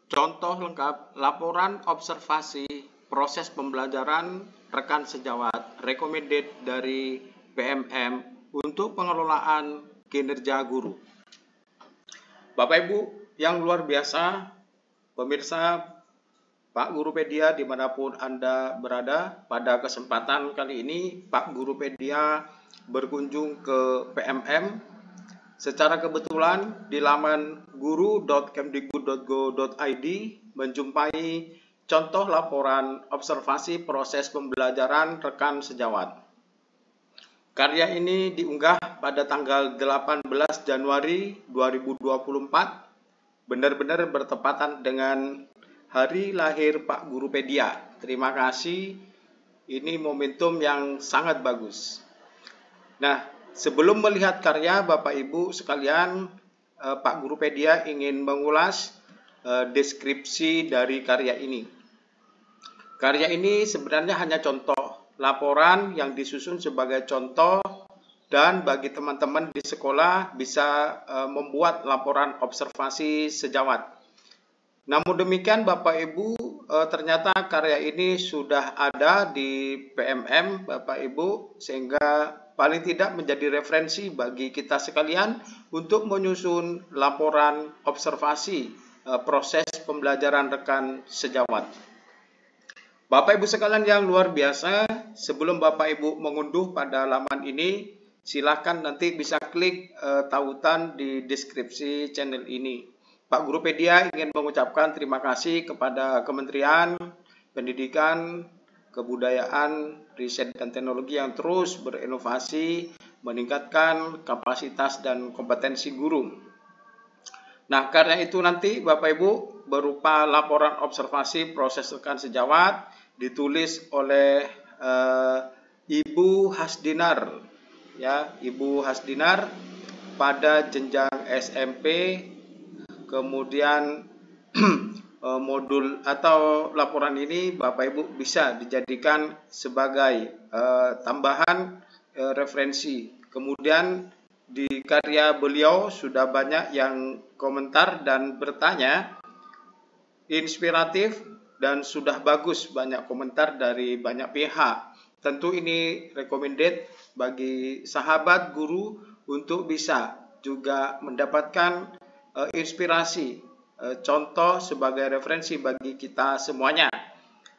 Contoh lengkap laporan observasi proses pembelajaran rekan sejawat recommended dari PMM untuk pengelolaan kinerja guru. Bapak Ibu yang luar biasa, pemirsa Pak Gurupedia dimanapun Anda berada, pada kesempatan kali ini Pak Gurupedia berkunjung ke PMM secara kebetulan di laman guru.kemdikbud.go.id menjumpai contoh laporan observasi proses pembelajaran rekan sejawat. Karya ini diunggah pada tanggal 18 Januari 2024, benar-benar bertepatan dengan hari lahir Pak Gurupedia. Terima kasih, ini momentum yang sangat bagus. Nah, sebelum melihat karya Bapak Ibu sekalian, Pak Gurupedia ingin mengulas deskripsi dari karya ini. Karya ini sebenarnya hanya contoh laporan yang disusun sebagai contoh, dan bagi teman-teman di sekolah bisa membuat laporan observasi sejawat. Namun demikian Bapak Ibu, ternyata karya ini sudah ada di PMM Bapak Ibu, sehingga paling tidak menjadi referensi bagi kita sekalian untuk menyusun laporan observasi proses pembelajaran rekan sejawat. Bapak Ibu sekalian yang luar biasa, sebelum Bapak Ibu mengunduh pada laman ini, silakan nanti bisa klik tautan di deskripsi channel ini. Pak Gurupedia ingin mengucapkan terima kasih kepada Kementerian Pendidikan, Kebudayaan, Riset dan Teknologi yang terus berinovasi, meningkatkan kapasitas dan kompetensi guru. Nah, karena itu nanti Bapak Ibu berupa laporan observasi proses rekan sejawat ditulis oleh Ibu Hasdinar, ya, Ibu Hasdinar pada jenjang SMP. Kemudian modul atau laporan ini Bapak Ibu bisa dijadikan sebagai tambahan referensi. Kemudian di karya beliau sudah banyak yang komentar dan bertanya, inspiratif dan sudah bagus, banyak komentar dari banyak pihak. Tentu ini recommended bagi sahabat guru untuk bisa juga mendapatkan inspirasi, contoh sebagai referensi bagi kita semuanya.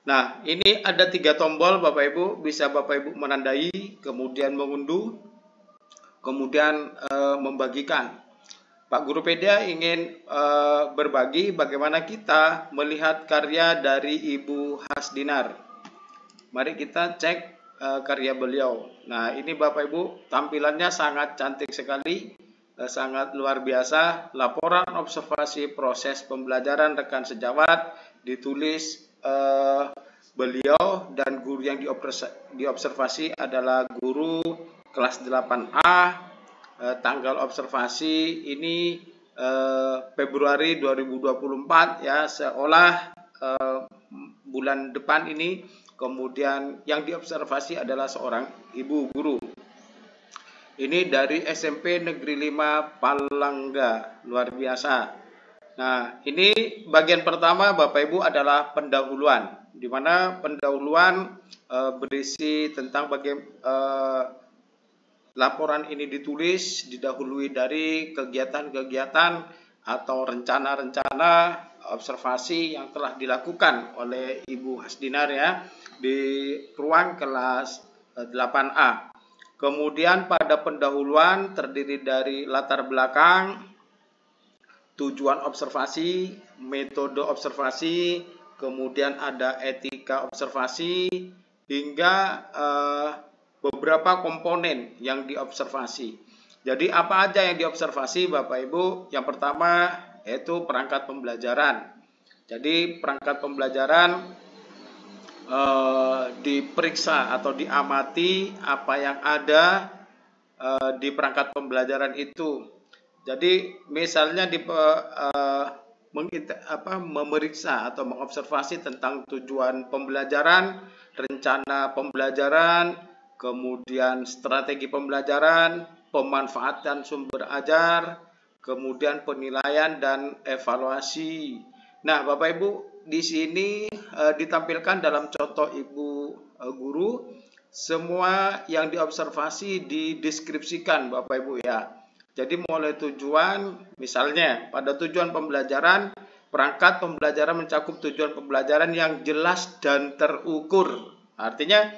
Nah, ini ada 3 tombol Bapak Ibu, bisa Bapak Ibu menandai, kemudian mengunduh, kemudian membagikan. Pak Gurupedia ingin berbagi bagaimana kita melihat karya dari Ibu Hasdinar. Mari kita cek karya beliau. Nah, ini Bapak Ibu, tampilannya sangat cantik sekali. Sangat luar biasa. Laporan observasi proses pembelajaran rekan sejawat ditulis beliau, dan guru yang diobservasi adalah guru kelas 8A. Tanggal observasi ini Februari 2024, ya, seolah bulan depan ini. Kemudian yang diobservasi adalah seorang ibu guru. Ini dari SMP Negeri 5 Palangga, luar biasa. Nah, ini bagian pertama Bapak Ibu adalah pendahuluan, di mana pendahuluan berisi tentang laporan ini ditulis didahului dari kegiatan-kegiatan atau rencana-rencana observasi yang telah dilakukan oleh Ibu Hasdinar, ya, di ruang kelas 8A. Kemudian pada pendahuluan terdiri dari latar belakang, tujuan observasi, metode observasi, kemudian ada etika observasi, hingga beberapa komponen yang diobservasi. Jadi apa aja yang diobservasi Bapak Ibu? Yang pertama yaitu perangkat pembelajaran. Jadi perangkat pembelajaran diperiksa atau diamati apa yang ada di perangkat pembelajaran itu. Jadi misalnya memeriksa atau mengobservasi tentang tujuan pembelajaran, rencana pembelajaran, kemudian strategi pembelajaran, pemanfaatan sumber ajar, kemudian penilaian dan evaluasi. Nah, Bapak Ibu, di sini ditampilkan dalam contoh Ibu guru, semua yang diobservasi dideskripsikan Bapak Ibu ya. Jadi mulai tujuan, misalnya pada tujuan pembelajaran, perangkat pembelajaran mencakup tujuan pembelajaran yang jelas dan terukur. Artinya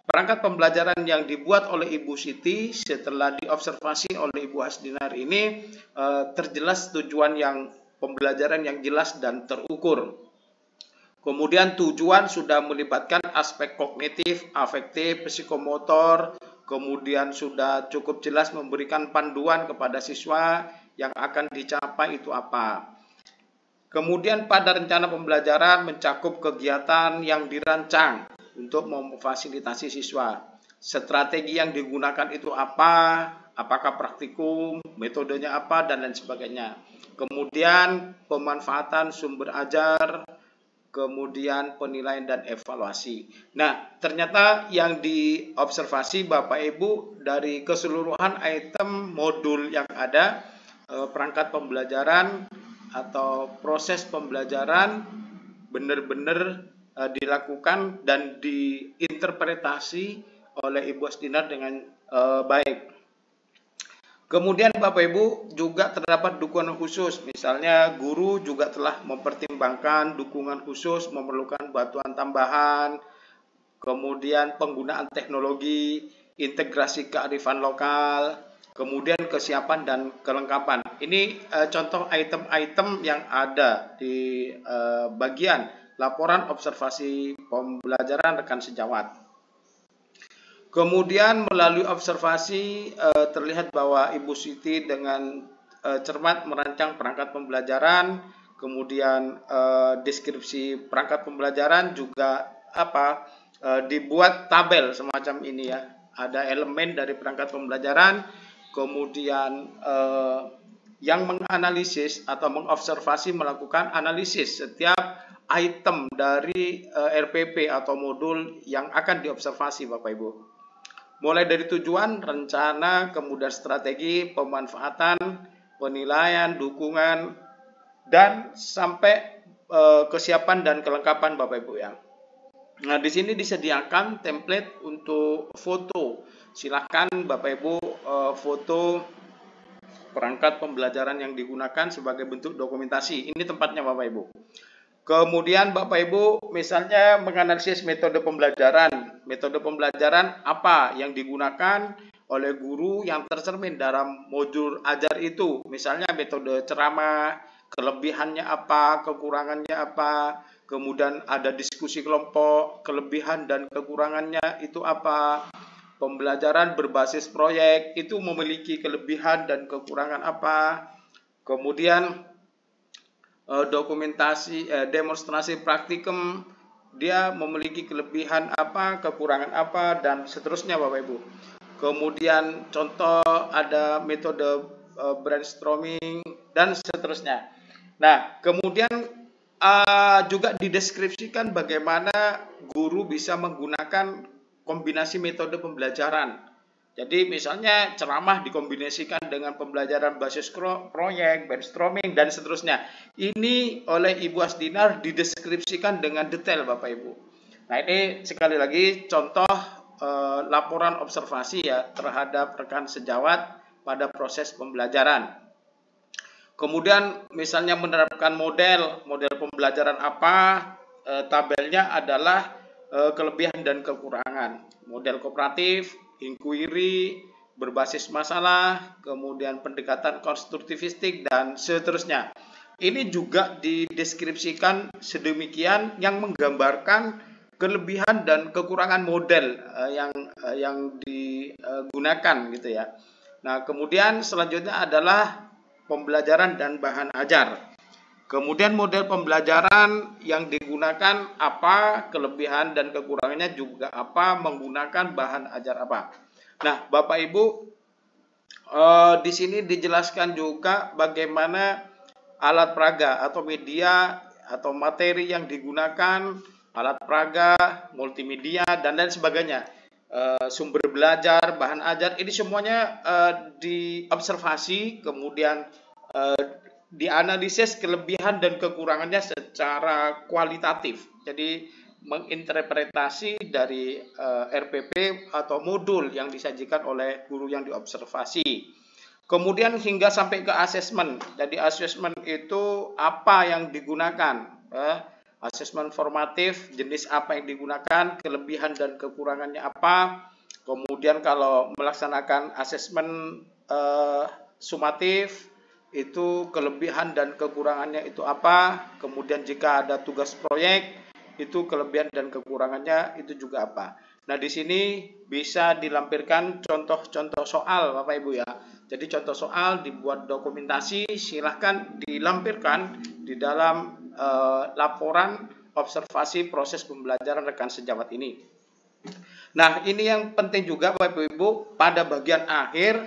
perangkat pembelajaran yang dibuat oleh Ibu Siti setelah diobservasi oleh Ibu Hasdinar ini terjelas tujuan yang pembelajaran yang jelas dan terukur. Kemudian tujuan sudah melibatkan aspek kognitif, afektif, psikomotor, kemudian sudah cukup jelas memberikan panduan kepada siswa yang akan dicapai itu apa. Kemudian pada rencana pembelajaran mencakup kegiatan yang dirancang untuk memfasilitasi siswa. Strategi yang digunakan itu apa, apakah praktikum, metodenya apa, dan lain sebagainya. Kemudian pemanfaatan sumber ajar, kemudian penilaian dan evaluasi. Nah, ternyata yang diobservasi Bapak Ibu dari keseluruhan item modul yang ada, perangkat pembelajaran atau proses pembelajaran benar-benar dilakukan dan diinterpretasi oleh Ibu Hasdinar dengan baik. Kemudian Bapak Ibu juga terdapat dukungan khusus, misalnya guru juga telah mempertimbangkan dukungan khusus memerlukan bantuan tambahan, kemudian penggunaan teknologi, integrasi kearifan lokal, kemudian kesiapan dan kelengkapan. Ini contoh item-item yang ada di bagian laporan observasi pembelajaran rekan sejawat. Kemudian melalui observasi terlihat bahwa Ibu Siti dengan cermat merancang perangkat pembelajaran, kemudian deskripsi perangkat pembelajaran juga dibuat tabel semacam ini ya. Ada elemen dari perangkat pembelajaran, kemudian yang menganalisis atau mengobservasi melakukan analisis setiap item dari RPP atau modul yang akan diobservasi Bapak Ibu. Mulai dari tujuan, rencana, kemudian strategi, pemanfaatan, penilaian, dukungan, dan sampai kesiapan dan kelengkapan Bapak Ibu ya. Nah, di sini disediakan template untuk foto. Silakan Bapak Ibu foto perangkat pembelajaran yang digunakan sebagai bentuk dokumentasi. Ini tempatnya Bapak Ibu. Kemudian Bapak Ibu misalnya menganalisis metode pembelajaran. Metode pembelajaran apa yang digunakan oleh guru yang tercermin dalam modul ajar itu. Misalnya metode ceramah, kelebihannya apa, kekurangannya apa. Kemudian ada diskusi kelompok, kelebihan dan kekurangannya itu apa. Pembelajaran berbasis proyek itu memiliki kelebihan dan kekurangan apa. Kemudian dokumentasi demonstrasi praktikum dia memiliki kelebihan apa, kekurangan apa, dan seterusnya Bapak Ibu. Kemudian contoh ada metode brainstorming dan seterusnya. Nah, kemudian juga dideskripsikan bagaimana guru bisa menggunakan kombinasi metode pembelajaran. Jadi misalnya ceramah dikombinasikan dengan pembelajaran basis proyek, brainstorming, dan seterusnya. Ini oleh Ibu Hasdinar dideskripsikan dengan detail Bapak Ibu. Nah ini sekali lagi contoh laporan observasi ya terhadap rekan sejawat pada proses pembelajaran. Kemudian misalnya menerapkan model pembelajaran apa, tabelnya adalah kelebihan dan kekurangan. Model kooperatif, inquiry, berbasis masalah, kemudian pendekatan konstruktivistik, dan seterusnya. Ini juga dideskripsikan sedemikian yang menggambarkan kelebihan dan kekurangan model yang digunakan gitu ya. Nah, kemudian selanjutnya adalah pembelajaran dan bahan ajar. Kemudian model pembelajaran yang digunakan apa, kelebihan dan kekurangannya juga apa, menggunakan bahan ajar apa. Nah, Bapak Ibu, di sini dijelaskan juga bagaimana alat peraga atau media atau materi yang digunakan, alat peraga, multimedia, dan lain sebagainya. Sumber belajar, bahan ajar, ini semuanya diobservasi, kemudian dianalisis kelebihan dan kekurangannya secara kualitatif. Jadi menginterpretasi dari RPP atau modul yang disajikan oleh guru yang diobservasi. Kemudian hingga sampai ke asesmen. Jadi asesmen itu apa yang digunakan? Asesmen formatif, jenis apa yang digunakan, kelebihan dan kekurangannya apa. Kemudian kalau melaksanakan asesmen sumatif, itu kelebihan dan kekurangannya itu apa. Kemudian jika ada tugas proyek, itu kelebihan dan kekurangannya itu juga apa. Nah, di sini bisa dilampirkan contoh-contoh soal Bapak Ibu ya. Jadi contoh soal dibuat dokumentasi, silahkan dilampirkan di dalam laporan observasi proses pembelajaran rekan sejawat ini. Nah, ini yang penting juga Bapak Ibu, pada bagian akhir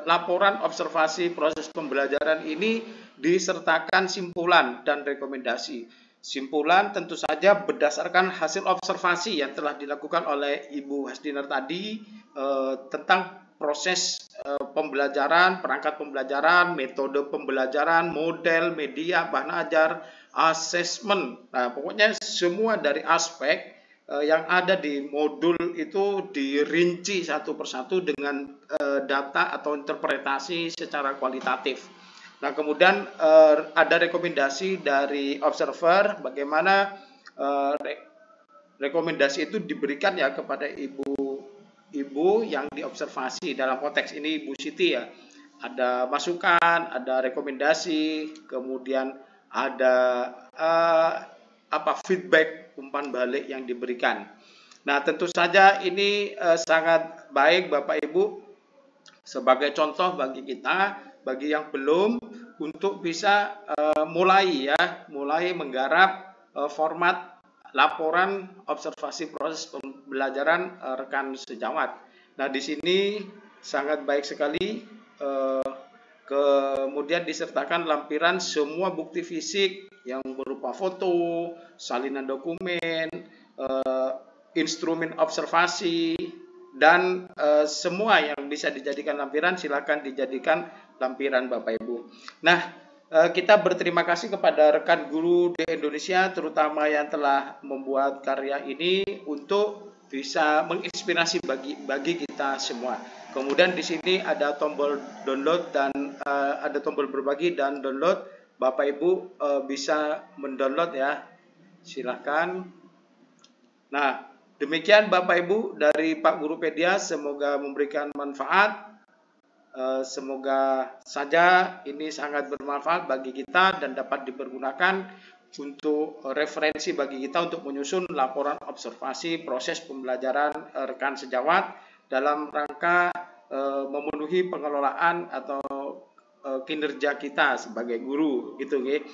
laporan observasi proses pembelajaran ini disertakan simpulan dan rekomendasi. Simpulan tentu saja berdasarkan hasil observasi yang telah dilakukan oleh Ibu Hasdinar tadi tentang proses pembelajaran, perangkat pembelajaran, metode pembelajaran, model, media, bahan ajar, asesmen. Nah, pokoknya semua dari aspek yang ada di modul itu dirinci satu persatu dengan data atau interpretasi secara kualitatif. Nah, kemudian ada rekomendasi dari observer bagaimana rekomendasi itu diberikan ya kepada ibu yang diobservasi. Dalam konteks ini Ibu Siti ya. Ada masukan, ada rekomendasi, kemudian ada feedback umpan balik yang diberikan. Nah, tentu saja ini sangat baik Bapak Ibu sebagai contoh bagi kita, bagi yang belum, untuk bisa mulai menggarap format laporan observasi proses pembelajaran rekan sejawat. Nah, di sini sangat baik sekali. Kemudian disertakan lampiran semua bukti fisik yang berupa foto, salinan dokumen, instrumen observasi, dan semua yang bisa dijadikan lampiran silakan dijadikan lampiran Bapak Ibu. Nah, kita berterima kasih kepada rekan guru di Indonesia terutama yang telah membuat karya ini untuk bisa menginspirasi bagi kita semua. Kemudian di sini ada tombol download dan ada tombol berbagi dan download. Bapak Ibu bisa mendownload ya. Silahkan. Nah, demikian Bapak Ibu dari Pak Gurupedia, semoga memberikan manfaat. Semoga saja ini sangat bermanfaat bagi kita dan dapat dipergunakan untuk referensi bagi kita untuk menyusun laporan observasi proses pembelajaran rekan sejawat dalam rangka memenuhi pengelolaan atau kinerja kita sebagai guru gitu nggih.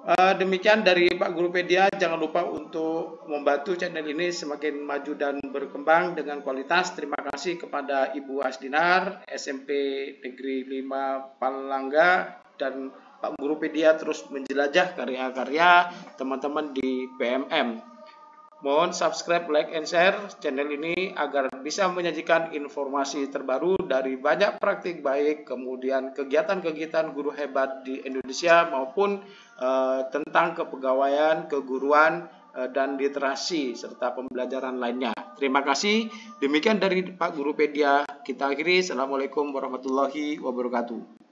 Demikian dari Pak Gurupedia, jangan lupa untuk membantu channel ini semakin maju dan berkembang dengan kualitas. Terima kasih kepada Ibu Hasdinar, SMP Negeri 5 Palangga, dan Pak Gurupedia terus menjelajah karya-karya teman-teman di PMM. Mohon subscribe, like, and share channel ini agar bisa menyajikan informasi terbaru dari banyak praktik baik, kemudian kegiatan-kegiatan guru hebat di Indonesia maupun tentang kepegawaian, keguruan, dan literasi serta pembelajaran lainnya. Terima kasih. Demikian dari Pak Gurupedia. Kita akhiri. Assalamualaikum warahmatullahi wabarakatuh.